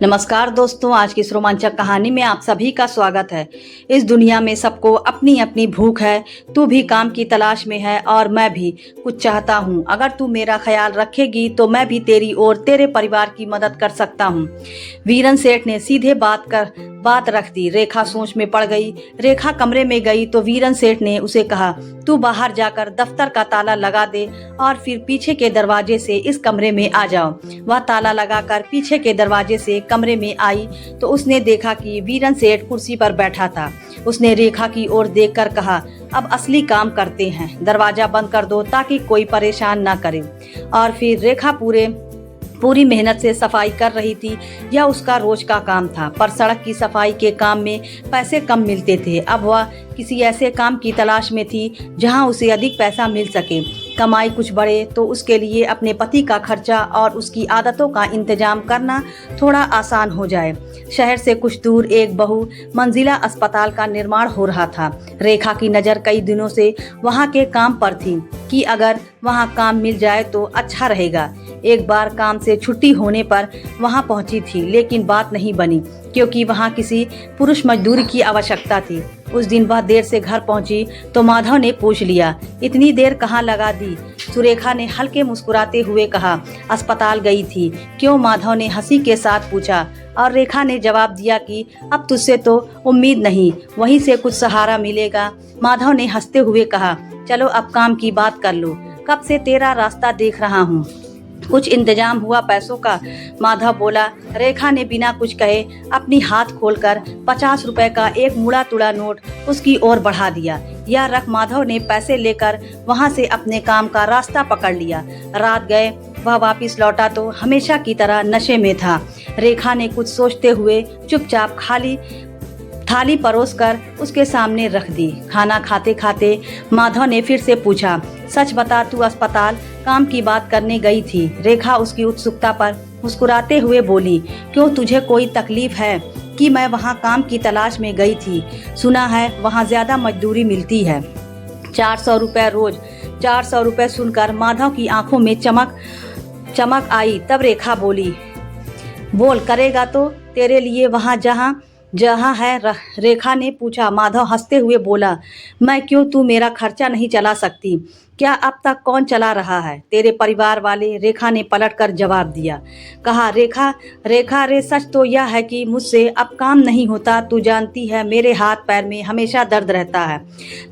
नमस्कार दोस्तों, आज की इस रोमांचक कहानी में आप सभी का स्वागत है। इस दुनिया में सबको अपनी अपनी भूख है। तू भी काम की तलाश में है और मैं भी कुछ चाहता हूँ। अगर तू मेरा ख्याल रखेगी तो मैं भी तेरी और तेरे परिवार की मदद कर सकता हूँ। वीरन सेठ ने सीधे बात रख दी। रेखा सोच में पड़ गई। रेखा कमरे में गई तो वीरन सेठ ने उसे कहा, तू बाहर जाकर दफ्तर का ताला लगा दे और फिर पीछे के दरवाजे से इस कमरे में आ जाओ। वह ताला लगाकर पीछे के दरवाजे से कमरे में आई तो उसने देखा कि वीरन सेठ कुर्सी पर बैठा था। उसने रेखा की ओर देखकर कहा, अब असली काम करते हैं। दरवाजा बंद कर दो ताकि कोई परेशान न करे। और फिर रेखा पूरी मेहनत से सफाई कर रही थी। यह उसका रोज का काम था, पर सड़क की सफाई के काम में पैसे कम मिलते थे। अब वह किसी ऐसे काम की तलाश में थी जहां उसे अधिक पैसा मिल सके। कमाई कुछ बढ़े तो उसके लिए अपने पति का खर्चा और उसकी आदतों का इंतजाम करना थोड़ा आसान हो जाए। शहर से कुछ दूर एक बहु-मंजिला अस्पताल का निर्माण हो रहा था। रेखा की नज़र कई दिनों से वहां के काम पर थी कि अगर वहां काम मिल जाए तो अच्छा रहेगा। एक बार काम से छुट्टी होने पर वहां पहुंची थी, लेकिन बात नहीं बनी क्योंकि वहां किसी पुरुष मजदूर की आवश्यकता थी। उस दिन वह देर से घर पहुंची तो माधव ने पूछ लिया, इतनी देर कहाँ लगा दी? सुरेखा ने हल्के मुस्कुराते हुए कहा, अस्पताल गई थी। क्यों? माधव ने हंसी के साथ पूछा और रेखा ने जवाब दिया कि अब तुझसे तो उम्मीद नहीं, वहीं से कुछ सहारा मिलेगा। माधव ने हंसते हुए कहा, चलो अब काम की बात कर लो। कब से तेरा रास्ता देख रहा हूँ। कुछ इंतजाम हुआ पैसों का? माधव बोला। रेखा ने बिना कुछ कहे अपनी हाथ खोलकर 50 रुपए का एक मुड़ा तुड़ा नोट उसकी ओर बढ़ा दिया। यह रख माधव ने पैसे लेकर वहां से अपने काम का रास्ता पकड़ लिया। रात गए वह वापस लौटा तो हमेशा की तरह नशे में था। रेखा ने कुछ सोचते हुए चुपचाप खाली थाली परोसकर उसके सामने रख दी। खाना खाते खाते माधव ने फिर से पूछा, सच बता, तू अस्पताल काम की बात करने गई थी? रेखा उसकी उत्सुकता पर मुस्कुराते हुए बोली, क्यों, तुझे कोई तकलीफ है कि मैं वहाँ काम की तलाश में गई थी? सुना है वहाँ ज्यादा मजदूरी मिलती है, 400 रुपये रोज। 400 रुपये सुनकर माधव की आंखों में चमक आई। तब रेखा बोली, बोल, करेगा तो तेरे लिए वहाँ जहाँ है? रेखा ने पूछा। माधव हंसते हुए बोला, मैं क्यों, तू मेरा खर्चा नहीं चला सकती क्या? अब तक कौन चला रहा है? तेरे परिवार वाले। रेखा ने पलटकर जवाब दिया। कहा, रेखा रे, सच तो यह है कि मुझसे अब काम नहीं होता। तू जानती है मेरे हाथ पैर में हमेशा दर्द रहता है।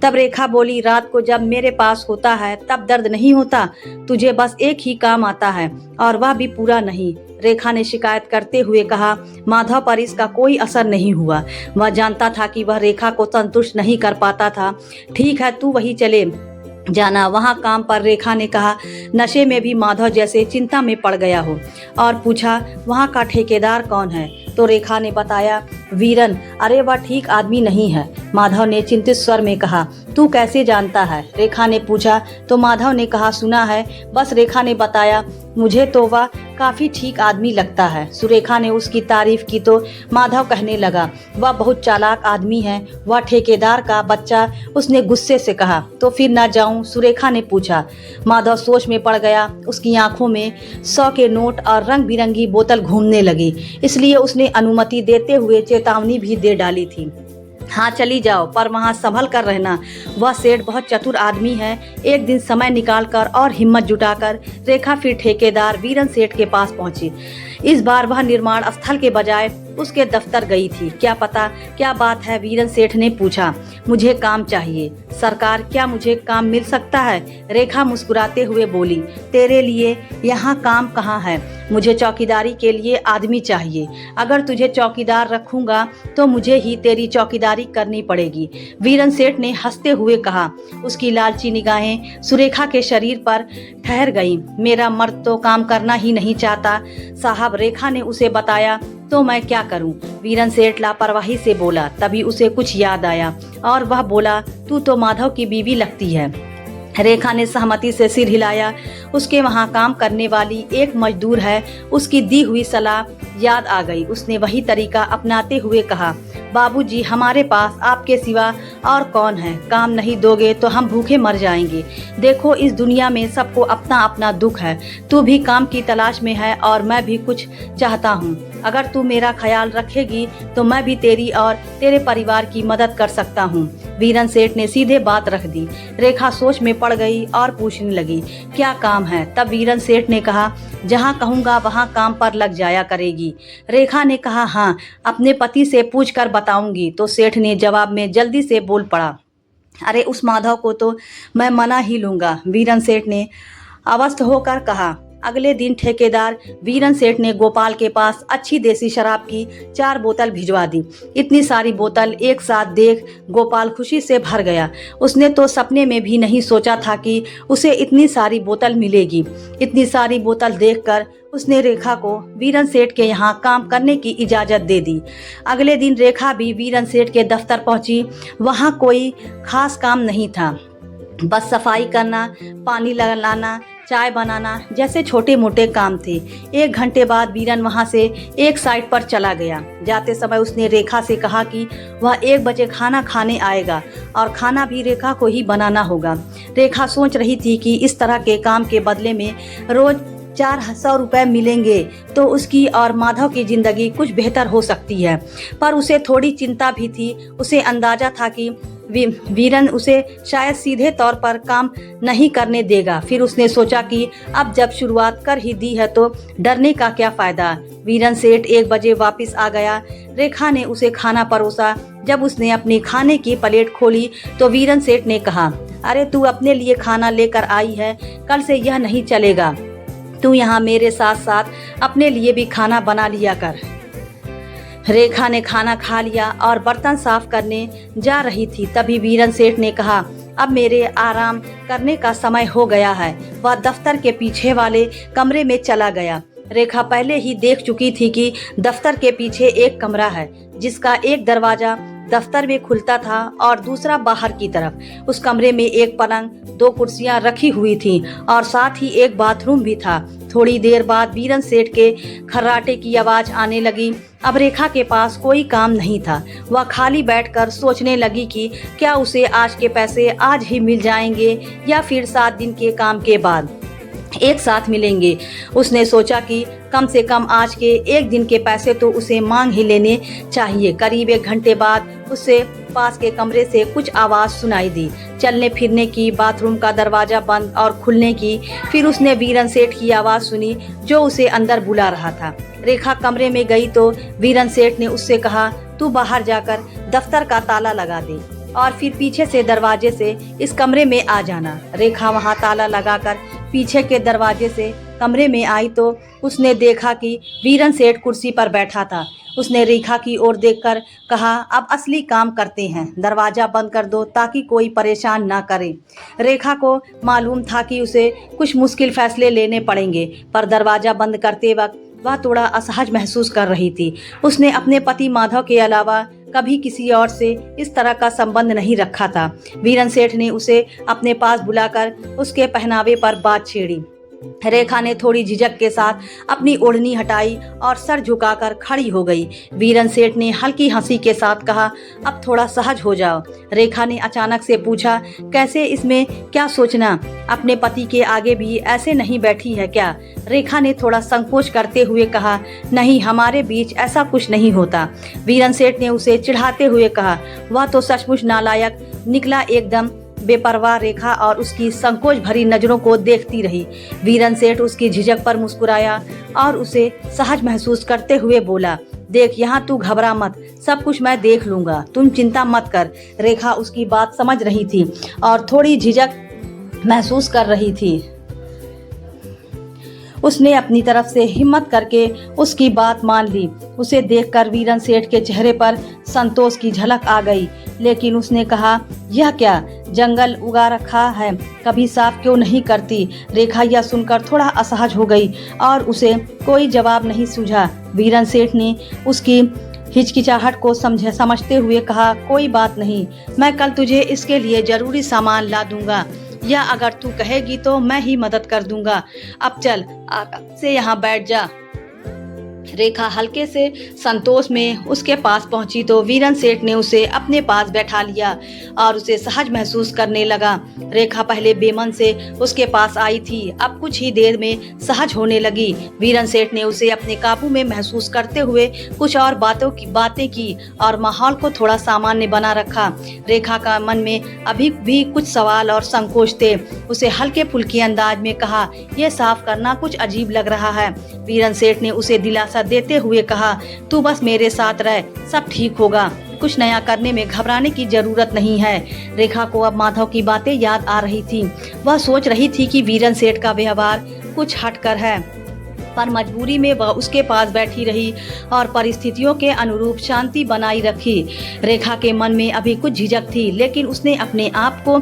तब रेखा बोली, रात को जब मेरे पास होता है तब दर्द नहीं होता? तुझे बस एक ही काम आता है और वह भी पूरा नहीं। रेखा ने शिकायत करते हुए कहा। माधव पर इसका कोई असर नहीं हुआ। वह जानता था कि वह रेखा को संतुष्ट नहीं कर पाता था। ठीक है, तू वही चले जाना वहाँ काम पर। रेखा ने कहा, नशे में भी माधव जैसे चिंता में पड़ गया हो, और पूछा, वहाँ का ठेकेदार कौन है? तो रेखा ने बताया, वीरन। अरे वह ठीक आदमी नहीं है, माधव ने चिंतित स्वर में कहा। तू कैसे जानता है? रेखा ने पूछा। तो माधव ने कहा, सुना है बस। रेखा ने बताया, मुझे तो वह काफी ठीक आदमी लगता है। सुरेखा ने उसकी तारीफ की तो माधव कहने लगा, वह बहुत चालाक आदमी है। वह ठेकेदार का बच्चा, उसने गुस्से से कहा। तो फिर ना जाऊं? सुरेखा ने पूछा। माधव सोच में पड़ गया। उसकी आंखों में 100 के नोट और रंग बिरंगी बोतल घूमने लगी, इसलिए उसने अनुमति देते हुए चेतावनी भी दे डाली थी। हाँ, चली जाओ, पर वहाँ संभल कर रहना। वह सेठ बहुत चतुर आदमी है। एक दिन समय निकालकर और हिम्मत जुटाकर रेखा फिर ठेकेदार वीरन सेठ के पास पहुंची। इस बार वह निर्माण स्थल के बजाय उसके दफ्तर गई थी। क्या पता क्या बात है? वीरन सेठ ने पूछा। मुझे काम चाहिए सरकार, क्या मुझे काम मिल सकता है? रेखा मुस्कुराते हुए बोली, तेरे लिए यहाँ काम कहाँ है? मुझे चौकीदारी के लिए आदमी चाहिए। अगर तुझे चौकीदार रखूंगा तो मुझे ही तेरी चौकीदारी करनी पड़ेगी। वीरन सेठ ने हंसते हुए कहा। उसकी लालची निगाहें सुरेखा के शरीर पर ठहर गईं। मेरा मर्द तो काम करना ही नहीं चाहता साहब। रेखा ने उसे बताया। तो मैं क्या करूं? वीरन सेठ लापरवाही से बोला। तभी उसे कुछ याद आया और वह बोला, तू तो माधव की बीवी लगती है। रेखा ने सहमति से सिर हिलाया। उसके वहाँ काम करने वाली एक मजदूर है। उसकी दी हुई सलाह याद आ गई। उसने वही तरीका अपनाते हुए कहा, बाबूजी, हमारे पास आपके सिवा और कौन है? काम नहीं दोगे तो हम भूखे मर जाएंगे। देखो, इस दुनिया में सबको अपना अपना दुख है। तू भी काम की तलाश में है और मैं भी कुछ चाहता हूँ। अगर तू मेरा ख्याल रखेगी तो मैं भी तेरी और तेरे परिवार की मदद कर सकता हूँ। वीरन सेठ ने सीधे बात रख दी। रेखा सोच में पड़ गई और पूछने लगी, क्या काम है? तब वीरन सेठ ने कहा, जहाँ कहूँगा वहाँ काम पर लग जाया करेगी। रेखा ने कहा, हाँ, अपने पति से पूछ कर बताऊंगी। तो सेठ ने जवाब में जल्दी से बोल पड़ा, अरे उस माधव को तो मैं मना ही लूँगा। वीरन सेठ ने अवस्थ होकर कहा। अगले दिन ठेकेदार वीरन सेठ ने गोपाल के पास अच्छी देसी शराब की 4 बोतल भिजवा दी। इतनी सारी बोतल एक साथ देख गोपाल खुशी से भर गया। उसने तो सपने में भी नहीं सोचा था कि उसे इतनी सारी बोतल मिलेगी। इतनी सारी बोतल देखकर उसने रेखा को वीरन सेठ के यहाँ काम करने की इजाज़त दे दी। अगले दिन रेखा भी वीरन सेठ के दफ्तर पहुंची। वहाँ कोई खास काम नहीं था, बस सफाई करना, पानी लाना, चाय बनाना जैसे छोटे मोटे काम थे। 1 घंटे बाद वीरन वहां से एक साइड पर चला गया। जाते समय उसने रेखा से कहा कि वह 1 बजे खाना खाने आएगा और खाना भी रेखा को ही बनाना होगा। रेखा सोच रही थी कि इस तरह के काम के बदले में रोज 400 रुपये मिलेंगे तो उसकी और माधव की जिंदगी कुछ बेहतर हो सकती है। पर उसे थोड़ी चिंता भी थी। उसे अंदाजा था कि वीरन उसे शायद सीधे तौर पर काम नहीं करने देगा। फिर उसने सोचा कि अब जब शुरुआत कर ही दी है तो डरने का क्या फ़ायदा। वीरन सेठ 1 बजे वापस आ गया। रेखा ने उसे खाना परोसा। जब उसने अपनी खाने की प्लेट खोली तो वीरन सेठ ने कहा, अरे तू अपने लिए खाना लेकर आई है, कल से यह नहीं चलेगा। तू यहाँ मेरे साथ साथ अपने लिए भी खाना बना लिया कर। रेखा ने खाना खा लिया और बर्तन साफ करने जा रही थी। तभी वीरन सेठ ने कहा, अब मेरे आराम करने का समय हो गया है। वह दफ्तर के पीछे वाले कमरे में चला गया। रेखा पहले ही देख चुकी थी कि दफ्तर के पीछे एक कमरा है जिसका एक दरवाजा दफ्तर में खुलता था और दूसरा बाहर की तरफ। उस कमरे में एक पलंग, 2 कुर्सियां रखी हुई थीं और साथ ही एक बाथरूम भी था। थोड़ी देर बाद वीरन सेठ के खर्राटे की आवाज आने लगी। अब रेखा के पास कोई काम नहीं था। वह खाली बैठकर सोचने लगी कि क्या उसे आज के पैसे आज ही मिल जाएंगे या फिर 7 दिन के काम के बाद एक साथ मिलेंगे। उसने सोचा कि कम से कम आज के 1 दिन के पैसे तो उसे मांग ही लेने चाहिए। करीब 1 घंटे बाद उससे पास के कमरे से कुछ आवाज़ सुनाई दी, चलने फिरने की, बाथरूम का दरवाज़ा बंद और खुलने की। फिर उसने वीरन सेठ की आवाज़ सुनी जो उसे अंदर बुला रहा था। रेखा कमरे में गई तो वीरन सेठ ने उससे कहा, तू बाहर जाकर दफ्तर का ताला लगा दे और फिर पीछे से दरवाजे से इस कमरे में आ जाना। रेखा वहां ताला लगाकर पीछे के दरवाजे से कमरे में आई तो उसने देखा कि वीरन सेठ कुर्सी पर बैठा था। उसने रेखा की ओर देखकर कहा, अब असली काम करते हैं, दरवाज़ा बंद कर दो ताकि कोई परेशान ना करे। रेखा को मालूम था कि उसे कुछ मुश्किल फैसले लेने पड़ेंगे, पर दरवाज़ा बंद करते वक्त वह थोड़ा असहज महसूस कर रही थी। उसने अपने पति माधव के अलावा कभी किसी और से इस तरह का संबंध नहीं रखा था। वीरन सेठ ने उसे अपने पास बुलाकर उसके पहनावे पर बात छेड़ी। रेखा ने थोड़ी झिझक के साथ अपनी ओढ़नी हटाई और सर झुकाकर खड़ी हो गई। वीरन सेठ ने हल्की हंसी के साथ कहा, अब थोड़ा सहज हो जाओ। रेखा ने अचानक से पूछा, कैसे, इसमें क्या सोचना? अपने पति के आगे भी ऐसे नहीं बैठी है क्या? रेखा ने थोड़ा संकोच करते हुए कहा, नहीं, हमारे बीच ऐसा कुछ नहीं होता। वीरन सेठ ने उसे चिढ़ाते हुए कहा, वह तो सचमुच नालायक निकला, एकदम बेपरवाह। रेखा और उसकी संकोच भरी नजरों को देखती रही। वीरन सेठ उसकी झिझक पर मुस्कुराया और उसे सहज महसूस करते हुए बोला, देख, यहाँ तू घबरा मत, सब कुछ मैं देख लूंगा, तुम चिंता मत कर। रेखा उसकी बात समझ रही थी और थोड़ी झिझक महसूस कर रही थी। उसने अपनी तरफ से हिम्मत करके उसकी बात मान ली। उसे देखकर वीरन सेठ के चेहरे पर संतोष की झलक आ गई, लेकिन उसने कहा, यह क्या जंगल उगा रखा है, कभी साफ क्यों नहीं करती? रेखा यह सुनकर थोड़ा असहज हो गई और उसे कोई जवाब नहीं सूझा। वीरन सेठ ने उसकी हिचकिचाहट को समझते हुए कहा, कोई बात नहीं, मैं कल तुझे इसके लिए जरूरी सामान ला दूंगा, या अगर तू कहेगी तो मैं ही मदद कर दूंगा। अब चल, आराम से यहाँ बैठ जा। रेखा हल्के से संतोष में उसके पास पहुंची तो वीरेंद्र सेठ ने उसे अपने पास बैठा लिया और उसे सहज महसूस करने लगा। रेखा पहले बेमन से उसके पास आई थी, अब कुछ ही देर में सहज होने लगी। वीरेंद्र सेठ ने उसे अपने काबू में महसूस करते हुए कुछ और बातें की और माहौल को थोड़ा सामान्य बना रखा। रेखा का मन में अभी भी कुछ सवाल और संकोच थे। उसे हल्के फुल्के अंदाज में कहा, यह साफ करना कुछ अजीब लग रहा है। वीरेंद्र सेठ ने उसे दिलासा देते हुए कहा, तू बस मेरे साथ रह, सब ठीक होगा, कुछ नया करने में घबराने की जरूरत नहीं है। रेखा को अब माधव की बातें याद आ रही थी। वह सोच रही थी कि वीरेंद्र सेठ का व्यवहार कुछ हटकर है, पर मजबूरी में वह उसके पास बैठी रही और परिस्थितियों के अनुरूप शांति बनाई रखी। रेखा के मन में अभी कुछ झिझक थी, लेकिन उसने अपने आप को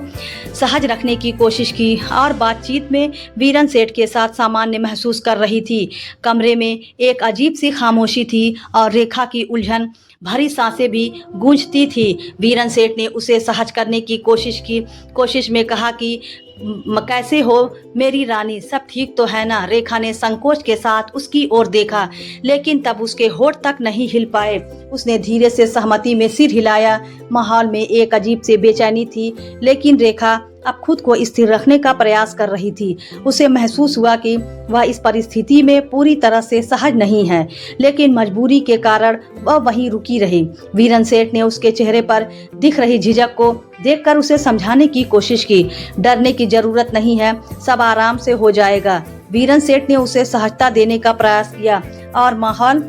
सहज रखने की कोशिश की और बातचीत में वीरेंद्र सेठ के साथ सामान्य महसूस कर रही थी। कमरे में एक अजीब सी खामोशी थी और रेखा की उलझन भरी सांसें भी गूंजती थी। वीरेंद्र सेठ ने उसे सहज करने की कोशिश में कहा कि कैसे हो मेरी रानी, सब ठीक तो है ना। रेखा ने संकोच के साथ उसकी ओर देखा, लेकिन तब उसके होठ तक नहीं हिल पाए। उसने धीरे से सहमति में सिर हिलाया। माहौल में एक अजीब सी बेचैनी थी, लेकिन रेखा अब खुद को स्थिर रखने का प्रयास कर रही थी। उसे महसूस हुआ कि वह इस परिस्थिति में पूरी तरह से सहज नहीं है, लेकिन मजबूरी के कारण वह वहीं रुकी रही। वीरेंद्र सेठ ने उसके चेहरे पर दिख रही झिझक को देखकर उसे समझाने की कोशिश की। डरने की जरूरत नहीं है, सब आराम से हो जाएगा। वीरेंद्र सेठ ने उसे सहजता देने का प्रयास किया और माहौल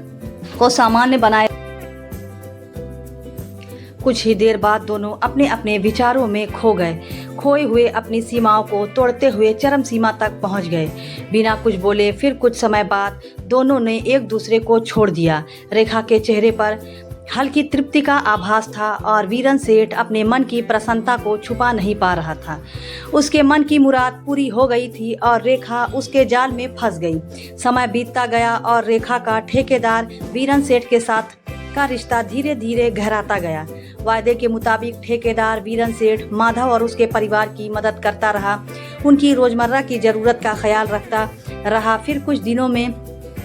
को सामान्य बनाया। कुछ ही देर बाद दोनों अपने अपने विचारों में खो गए। खोए हुए अपनी सीमाओं को तोड़ते हुए चरम सीमा तक पहुंच गए। बिना कुछ बोले फिर कुछ समय बाद दोनों ने एक दूसरे को छोड़ दिया। रेखा के चेहरे पर हल्की तृप्ति का आभास था और वीरेंद्र सेठ अपने मन की प्रसन्नता को छुपा नहीं पा रहा था। उसके मन की मुराद पूरी हो गई थी और रेखा उसके जाल में फंस गई। समय बीतता गया और रेखा का ठेकेदार वीरेंद्र सेठ के साथ का रिश्ता धीरे धीरे गहराता गया। वायदे के मुताबिक ठेकेदार वीरेंद्र सेठ माधव और उसके परिवार की मदद करता रहा, उनकी रोजमर्रा की जरूरत का ख्याल रखता रहा। फिर कुछ दिनों में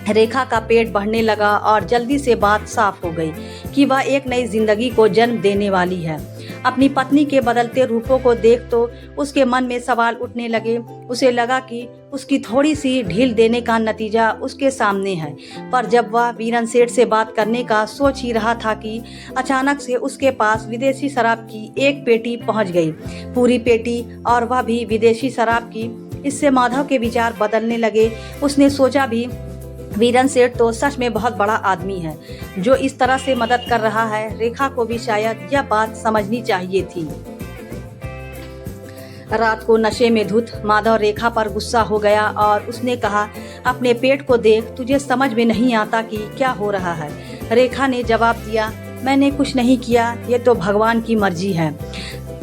रेखा का पेट बढ़ने लगा और जल्दी से बात साफ हो गई कि वह एक नई जिंदगी को जन्म देने वाली है। अपनी पत्नी के बदलते रूपों को देख तो उसके मन में सवाल उठने लगे। उसे लगा कि उसकी थोड़ी सी ढील देने का नतीजा उसके सामने है। पर जब वह वीरेंद्र सेठ से बात करने का सोच ही रहा था कि अचानक से उसके पास विदेशी शराब की एक पेटी पहुंच गई, पूरी पेटी, और वह भी विदेशी शराब की। इससे माधव के विचार बदलने लगे। उसने सोचा भी वीरेंद्र सेठ तो सच में बहुत बड़ा आदमी है जो इस तरह से मदद कर रहा है। रेखा को भी शायद यह बात समझनी चाहिए थी। रात को नशे में धुत माधव रेखा पर गुस्सा हो गया और उसने कहा, अपने पेट को देख, तुझे समझ में नहीं आता कि क्या हो रहा है। रेखा ने जवाब दिया, मैंने कुछ नहीं किया, ये तो भगवान की मर्जी है।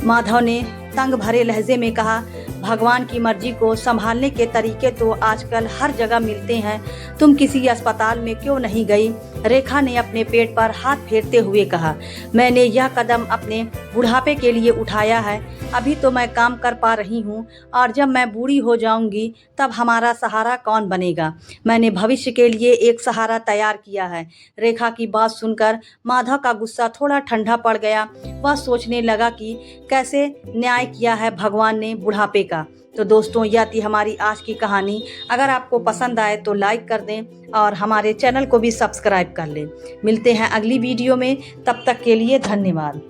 माधव ने तंग भरे लहजे में कहा, भगवान की मर्जी को संभालने के तरीके तो आजकल हर जगह मिलते हैं, तुम किसी अस्पताल में क्यों नहीं गई? रेखा ने अपने पेट पर हाथ फेरते हुए कहा, मैंने यह कदम अपने बुढ़ापे के लिए उठाया है। अभी तो मैं काम कर पा रही हूँ और जब मैं बूढ़ी हो जाऊंगी तब हमारा सहारा कौन बनेगा? मैंने भविष्य के लिए एक सहारा तैयार किया है। रेखा की बात सुनकर माधव का गुस्सा थोड़ा ठंडा पड़ गया। वह सोचने लगा कि कैसे न्याय किया है भगवान ने बुढ़ापे का। तो दोस्तों, यह थी हमारी आज की कहानी। अगर आपको पसंद आए तो लाइक कर दें और हमारे चैनल को भी सब्सक्राइब कर लें। मिलते हैं अगली वीडियो में, तब तक के लिए धन्यवाद।